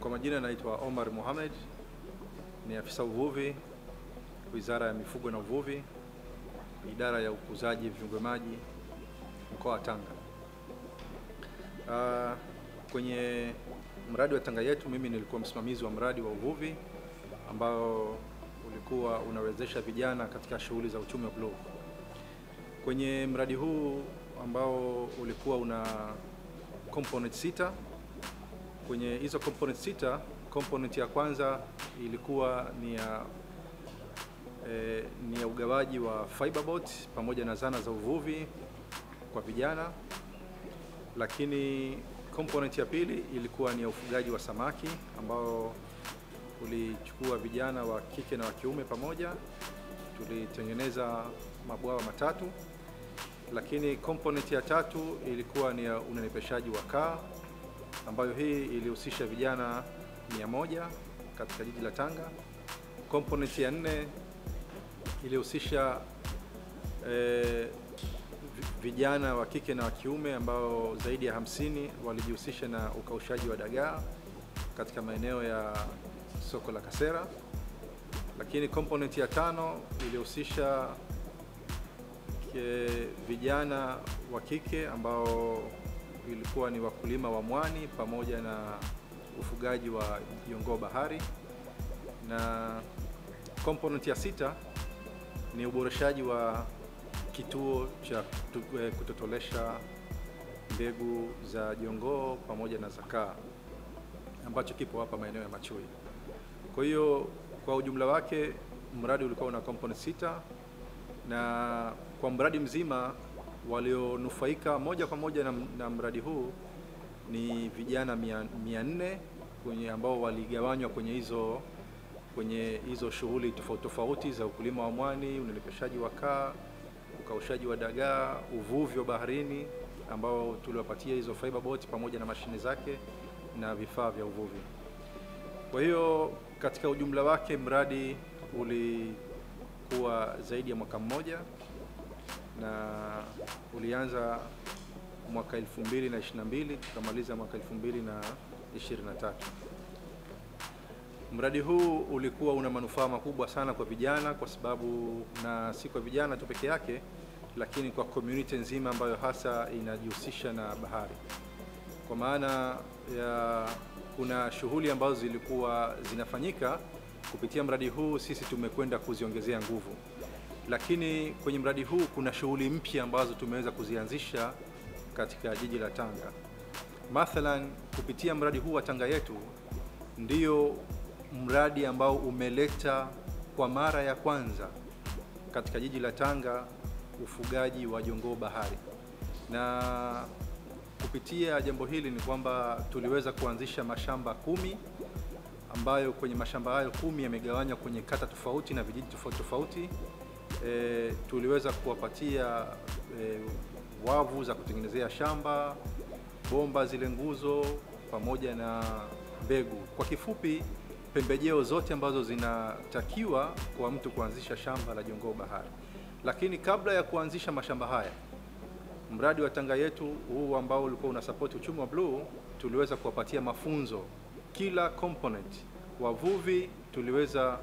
Kwa majina naitwa Omar Mohamed, ni afisa uvuvi, Wizara ya Mifugo na Uvuvi, Idara ya Ukuzaji Viumbe Maji, Mkoa wa Tanga. Kwenye mradi wa Tanga Yetu, mimi nilikuwa msimamizi wa mradi wa uvuvi ambao ulikuwa unawezesha vijana katika shughuli za uchumi wa bluu. Kwenye mradi huu ambao ulikuwa una component 6, kwenye hizo component 6, component ya kwanza ilikuwa ni ya ugawaji wa fiberboat pamoja na zana za uvuvi kwa vijana, lakini component ya pili ilikuwa ni ya ufugaji wa samaki ambao ulichukua vijana wa kike na wa kiume pamoja. Tulitengeneza mabwawa matatu, lakini component ya tatu ilikuwa ni ya unenepeshaji wa kaa ambayo hii ilihusisha vijana 100 katika jiji la Tanga. Component ya 4 ilihusisha vijana wa kike na wa kiume ambao zaidi ya 50 walijihusisha na ukaushaji wa dagaa katika maeneo ya soko la Kasera. Lakini component ya 5 ilihusisha vijana wa kike ambao ilikuwa ni wakulima wa mwani pamoja na ufugaji wa jongoo bahari, na component ya 6 ni uboreshaji wa kituo cha kutotolesha mbegu za jongoo pamoja na zakaa ambacho kipo hapa maeneo ya Machui. Kwa hiyo kwa ujumla wake mradi ulikuwa una component 6, na kwa mradi mzima walionufaika moja kwa moja na mradi huu ni vijana 400 ambao waligawanywa kwenye hizo shughuli tofauti tofauti za ukulima wa mwani, unenepeshaji wa kaa, ukaushaji wa dagaa, uvuvi wa baharini ambao tuliwapatia hizo fiberboat pamoja na mashine zake na vifaa vya uvuvi. Kwa hiyo katika ujumla wake mradi ulikuwa zaidi ya mwaka mmoja na ulianza mwaka 2022 tukamaliza mwaka 2023. Mradi huu ulikuwa una manufaa makubwa sana kwa vijana, kwa sababu na si kwa vijana tu peke yake, lakini kwa community nzima ambayo hasa inajihusisha na bahari. Kwa maana ya kuna shughuli ambazo zilikuwa zinafanyika kupitia mradi huu, sisi tumekwenda kuziongezea nguvu. Lakini kwenye mradi huu kuna shughuli mpya ambazo tumeweza kuzianzisha katika jiji la Tanga. Mathalan, kupitia mradi huu wa Tanga Yetu ndio mradi ambao umeleta kwa mara ya kwanza katika jiji la Tanga ufugaji wa jongoo bahari. Na kupitia jambo hili ni kwamba tuliweza kuanzisha mashamba 10 ambayo kwenye mashamba hayo 10 yamegawanywa kwenye kata tofauti na vijiji tofauti tofauti. Tuliweza kuwapatia wavu za kutengenezea shamba, bomba zile nguzo pamoja na mbegu. Kwa kifupi, pembejeo zote ambazo zinatakiwa kwa mtu kuanzisha shamba la jongoo bahari. Lakini kabla ya kuanzisha mashamba haya, mradi wa Tanga Yetu huu ambao ulikuwa una support uchumi wa bluu, tuliweza kuwapatia mafunzo kila component. Wavuvi tuliweza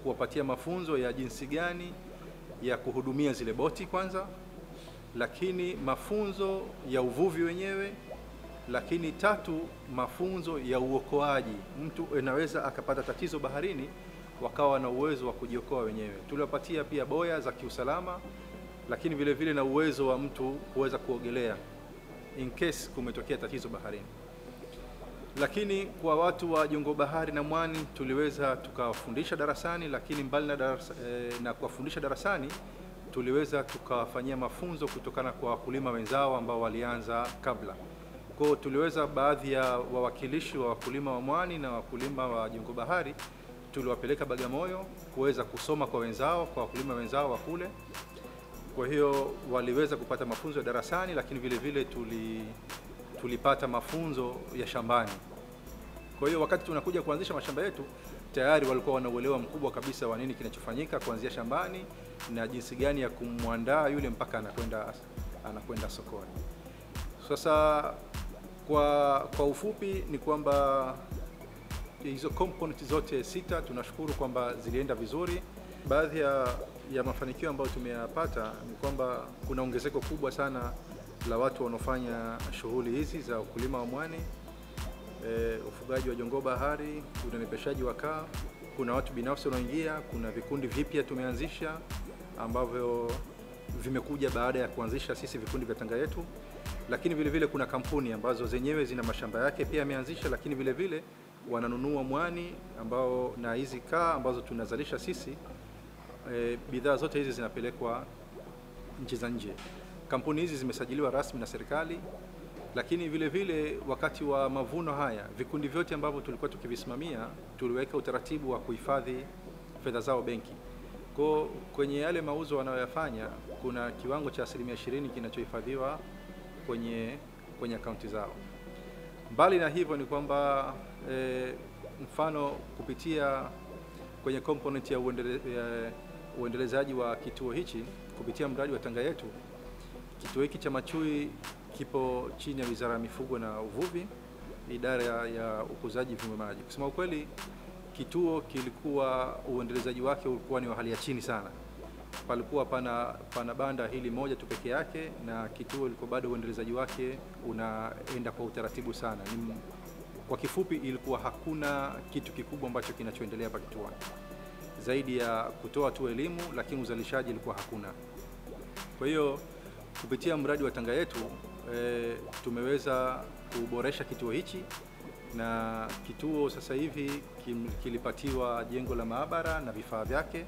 kuwapatia mafunzo ya jinsi gani ya kuhudumia zile boti kwanza, lakini mafunzo ya uvuvi wenyewe, lakini 3 mafunzo ya uokoaji. Mtu anaweza akapata tatizo baharini wakawa na uwezo wa kujiokoa wenyewe. Tuliwapatia pia boya za kiusalama, lakini vile vile na uwezo wa mtu kuweza kuogelea in case kumetokea tatizo baharini. Lakini kwa watu wa jongoo bahari na mwani tuliweza tukawafundisha darasani, lakini mbali na kuwafundisha darasani tuliweza tukawafanyia mafunzo kutokana kwa wakulima wenzao ambao walianza kabla. Kwa hiyo tuliweza baadhi ya wawakilishi wa wakulima wa mwani na wakulima wa jongoo bahari tuliwapeleka Bagamoyo kuweza kusoma kwa wenzao, kwa wakulima wenzao wa kule. Kwa hiyo waliweza kupata mafunzo ya darasani, lakini vile vile tulipata mafunzo ya shambani. Kwa hiyo wakati tunakuja kuanzisha mashamba yetu, tayari walikuwa wana uelewa mkubwa kabisa wa nini kinachofanyika kuanzia shambani na jinsi gani ya kumwandaa yule mpaka anakwenda sokoni. Sasa kwa ufupi ni kwamba hizo component zote 6 tunashukuru kwamba zilienda vizuri. Baadhi ya mafanikio ambayo tumeyapata ni kwamba kuna ongezeko kubwa sana la watu wanaofanya shughuli hizi za ukulima wa mwani, ufugaji wa jongoo bahari, unenepeshaji wa kaa. Kuna watu binafsi wanaoingia, kuna vikundi vipya tumeanzisha ambavyo vimekuja baada ya kuanzisha sisi vikundi vya Tanga Yetu. Lakini vile vile kuna kampuni ambazo zenyewe zina mashamba yake pia yameanzisha, lakini vile vile wananunua mwani ambao na hizi kaa ambazo tunazalisha sisi. Bidhaa zote hizi zinapelekwa nchi za nje. Kampuni hizi zimesajiliwa rasmi na serikali, lakini vile vile wakati wa mavuno haya vikundi vyote ambavyo tulikuwa tukivisimamia tuliweka utaratibu wa kuhifadhi fedha zao benki. Kwenye yale mauzo wanayoyafanya kuna kiwango cha 20% kinachohifadhiwa kwenye akaunti zao. Mbali na hivyo ni kwamba mfano kupitia kwenye component ya uendelezaji wa kituo hichi kupitia mradi wa Tanga Yetu, kituo hiki cha machui kipo chini ya Wizara ya Mifugo na Uvuvi, idara ya ukuzaji viumbe maji. Kusema ukweli, kituo kilikuwa uendelezaji wake ulikuwa ni wa hali ya chini sana. Palikuwa pana banda hili moja tu peke yake, na kituo ilikuwa bado uendelezaji wake unaenda kwa utaratibu sana. Kwa kifupi, ilikuwa hakuna kitu kikubwa ambacho kinachoendelea hapa kituoni zaidi ya kutoa tu elimu, lakini uzalishaji ilikuwa hakuna. Kwa hiyo kupitia mradi wa Tanga Yetu tumeweza kuboresha kituo hichi, na kituo sasa hivi kilipatiwa jengo la maabara na vifaa vyake,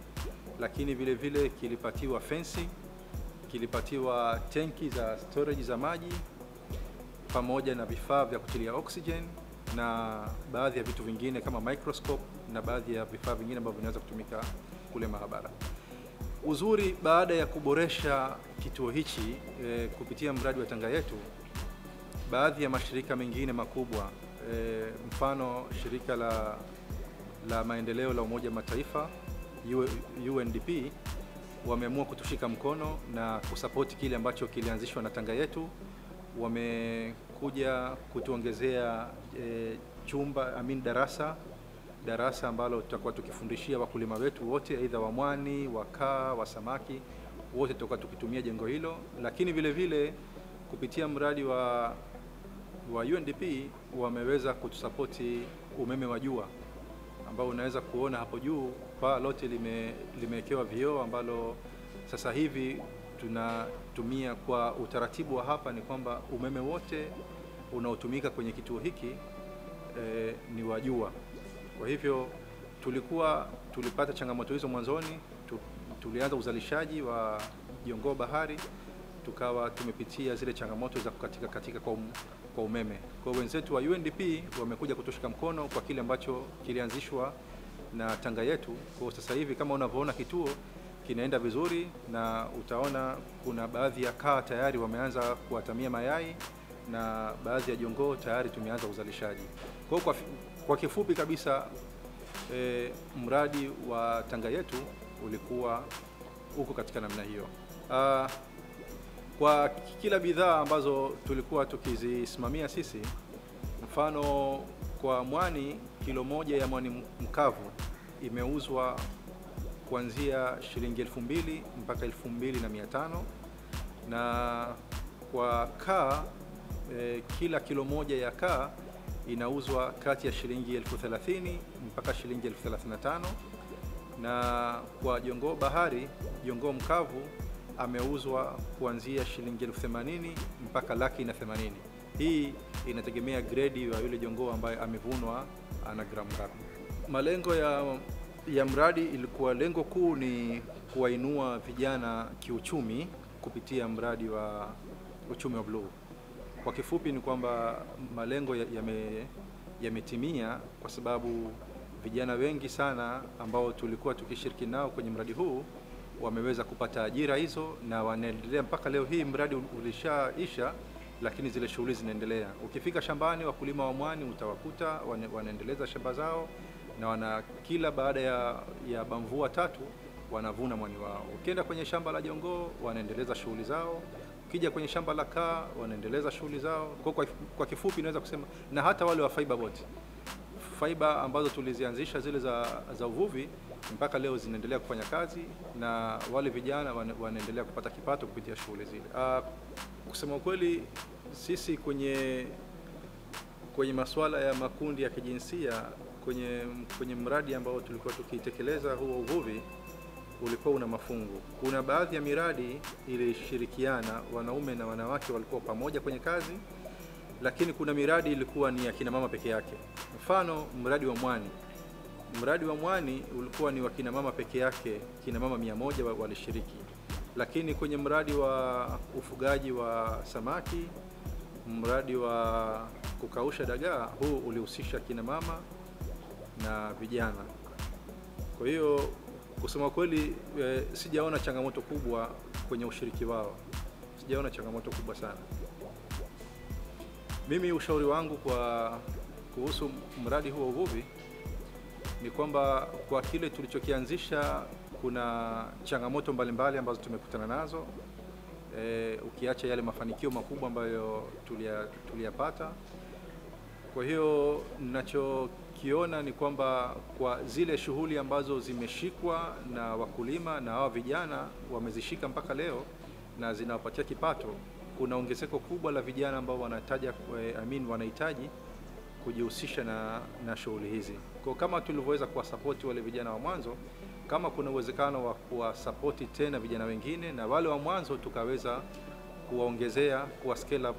lakini vile vile kilipatiwa fensi, kilipatiwa tenki za storage za maji pamoja na vifaa vya kutilia oxygen na baadhi ya vitu vingine kama microscope na baadhi ya vifaa vingine ambavyo vinaweza kutumika kule maabara. Uzuri, baada ya kuboresha kituo hichi kupitia mradi wa Tanga Yetu, baadhi ya mashirika mengine makubwa mfano shirika la maendeleo la Umoja Mataifa UNDP wameamua kutushika mkono na kusapoti kile ambacho kilianzishwa na Tanga Yetu. Wamekuja kutuongezea darasa ambalo tutakuwa tukifundishia wakulima wetu wote, aidha wa mwani, wa kaa, wa samaki, wote tutakuwa tukitumia jengo hilo. Lakini vile vile kupitia mradi wa UNDP wameweza kutusapoti umeme wa jua ambao unaweza kuona hapo juu, paa lote limewekewa vioo ambalo sasa hivi tunatumia. Kwa utaratibu wa hapa ni kwamba umeme wote unaotumika kwenye kituo hiki ni wa jua. Kwa hivyo tulipata changamoto hizo mwanzoni, tulianza uzalishaji wa jongoo bahari, tukawa tumepitia zile changamoto za katika kwa umeme. Kwa wenzetu wa UNDP wamekuja kutushika mkono kwa kile ambacho kilianzishwa na Tanga Yetu. Kwa sasa hivi kama unavyoona kituo kinaenda vizuri, na utaona kuna baadhi ya kaa tayari wameanza kuatamia mayai na baadhi ya jongoo tayari tumeanza uzalishaji. Kwa kifupi kabisa mradi wa Tanga Yetu ulikuwa uko katika namna hiyo. Kwa kila bidhaa ambazo tulikuwa tukizisimamia sisi, mfano kwa mwani, kilo moja ya mwani mkavu imeuzwa kuanzia shilingi 2,000 mpaka 2,500, na kwa kaa kila kilo moja ya kaa inauzwa kati ya shilingi 30,000 mpaka shilingi 35,000, na kwa jongoo bahari, jongoo mkavu ameuzwa kuanzia shilingi 80,000 mpaka 180,000. Hii inategemea grade ya yule jongoo ambaye amevunwa ana gramu ngapi. Malengo ya mradi ilikuwa, lengo kuu ni kuwainua vijana kiuchumi kupitia mradi wa uchumi wa bluu. Kwa kifupi ni kwamba malengo yametimia, kwa sababu vijana wengi sana ambao tulikuwa tukishiriki nao kwenye mradi huu wameweza kupata ajira hizo na wanaendelea mpaka leo hii. Mradi ulishaisha, lakini zile shughuli zinaendelea. Ukifika shambani, wakulima wa mwani utawakuta wanaendeleza shamba zao, na kila baada ya mvua 3 wanavuna mwani wao. Ukienda kwenye shamba la jongoo wanaendeleza shughuli zao, ukija kwenye shamba la kaa wanaendeleza shughuli zao. Kwa kifupi naweza kusema, na hata wale wa fiber boat. fiber ambazo tulizianzisha zile za uvuvi mpaka leo zinaendelea kufanya kazi na wale vijana wanaendelea kupata kipato kupitia shughuli zile. Kusema ukweli, sisi kwenye masuala ya makundi ya kijinsia kwenye mradi ambao tulikuwa tukitekeleza huo uvuvi ulikuwa una mafungu. Kuna baadhi ya miradi ilishirikiana, wanaume na wanawake walikuwa pamoja kwenye kazi, lakini kuna miradi ilikuwa ni ya kina mama peke yake. Mfano, mradi wa mwani. Mradi wa mwani ulikuwa ni wa kina mama peke yake, kina mama 100 walishiriki. Lakini kwenye mradi wa ufugaji wa samaki, mradi wa kukausha dagaa, huu ulihusisha kina mama na vijana. Kwa hiyo kusema kweli, sijaona changamoto kubwa kwenye ushiriki wao. Sijaona changamoto kubwa sana. Mimi ushauri wangu kuhusu mradi huo uvuvi ni kwamba kwa kile tulichokianzisha kuna changamoto mbalimbali ambazo tumekutana nazo, ukiacha yale mafanikio makubwa ambayo tuliyapata. Kwa hiyo ninachokiona ni kwamba kwa zile shughuli ambazo zimeshikwa na wakulima na hao vijana wamezishika mpaka leo na zinawapatia kipato, kuna ongezeko kubwa la vijana ambao wanahitaji kujihusisha na shughuli hizi. Kwa kama tulivyoweza kuwasapoti wale vijana wa mwanzo, kama kuna uwezekano wa kuwasapoti tena vijana wengine na wale wa mwanzo tukaweza kuwaongezea, kuwa scale up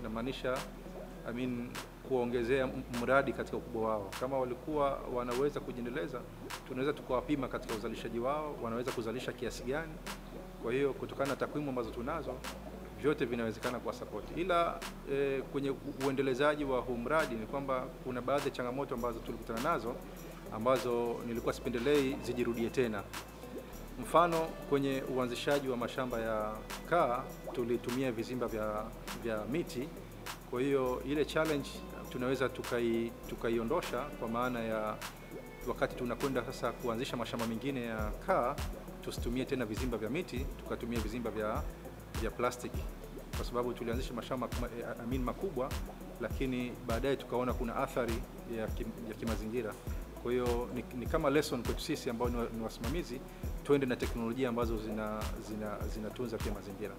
namaanisha kuongezea mradi katika ukubwa wao. Kama walikuwa wanaweza kujiendeleza, tunaweza tukawapima katika uzalishaji wao, wanaweza kuzalisha kiasi gani. Kwa hiyo kutokana na takwimu ambazo tunazo, vyote vinawezekana kwa support. Ila kwenye uendelezaji wa huu mradi ni kwamba kuna baadhi ya changamoto ambazo tulikutana nazo ambazo nilikuwa sipendelei zijirudie tena. Mfano, kwenye uanzishaji wa mashamba ya kaa tulitumia vizimba vya miti. Kwa hiyo ile challenge tunaweza tukaiondosha, kwa maana ya wakati tunakwenda sasa kuanzisha mashamba mengine ya kaa, tusitumie tena vizimba vya miti, tukatumia vizimba vya plastiki, kwa sababu tulianzisha mashamba makubwa, lakini baadaye tukaona kuna athari ya kimazingira. Kwa hiyo ni kama lesson kwetu sisi ambao ni wasimamizi, tuende na teknolojia ambazo zinatunza pia mazingira.